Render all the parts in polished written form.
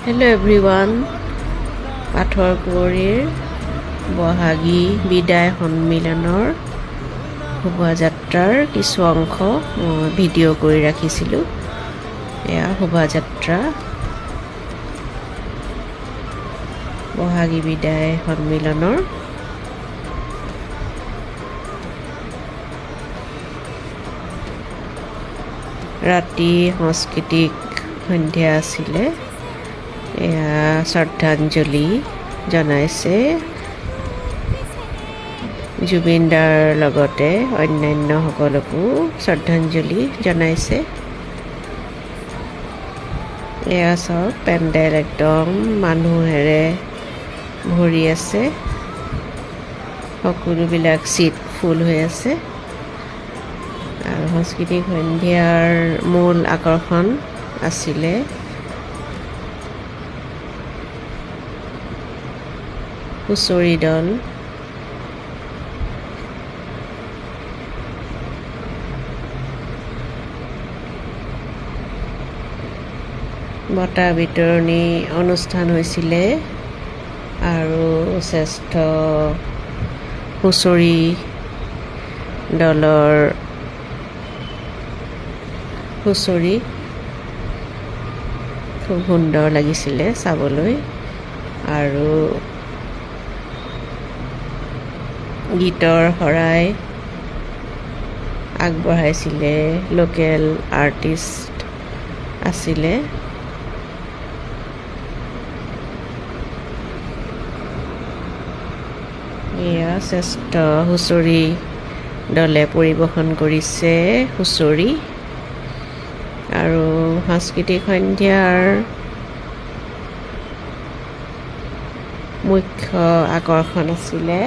Hello everyone, পাঠৰ কুঁৱৰীৰ বহাগী বিদায় সন্মিলনৰ শোভাযাত্ৰাৰ কিছু অংশ ভিডিঅ' কৰি ৰাখিছিলোঁ। এয়া শোভাযাত্ৰা বহাগী বিদায় সন্মিলনৰ ৰাতি সাংস্কৃতিক সন্ধ্যা আছিলে। এয়া শ্ৰদ্ধাঞ্জলি জনাইছে জুবিনদাৰ লগতে অন্যান্য সকলকো শ্ৰদ্ধাঞ্জলি জনাইছে। এয়া চাওক, পেণ্ডেল একদম মানুহেৰে ভৰি আছে, সকলোবিলাক চিট ফুল হৈ আছে। আৰু সাংস্কৃতিক সন্ধ্যাৰ মূল আকৰ্ষণ আছিলে হুঁচৰি দল। বঁটা বিতৰণি অনুষ্ঠান হৈছিলে আৰু শ্ৰেষ্ঠ হুঁচৰি দলৰ হুঁচৰি খুব সুন্দৰ লাগিছিলে চাবলৈ। আৰু গীতৰ শৰাই আগবঢ়াইছিলে লোকেল আৰ্টিষ্ট আছিলে। এয়া শ্ৰেষ্ঠ হুঁচৰি দলে পৰিৱেশন কৰিছে হুঁচৰি। আৰু সাংস্কৃতিক সন্ধ্যাৰ মুখ্য আকৰ্ষণ আছিলে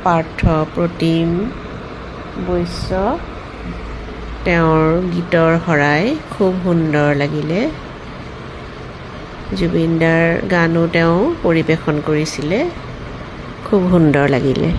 পাৰ্থ প্ৰতিম বৈশ্য। তেওঁৰ গীতৰ শৰাই খুব সুন্দৰ লাগিলে। জুবিনদাৰ গানো তেওঁ পৰিৱেশন কৰিছিলে, খুব সুন্দৰ লাগিলে।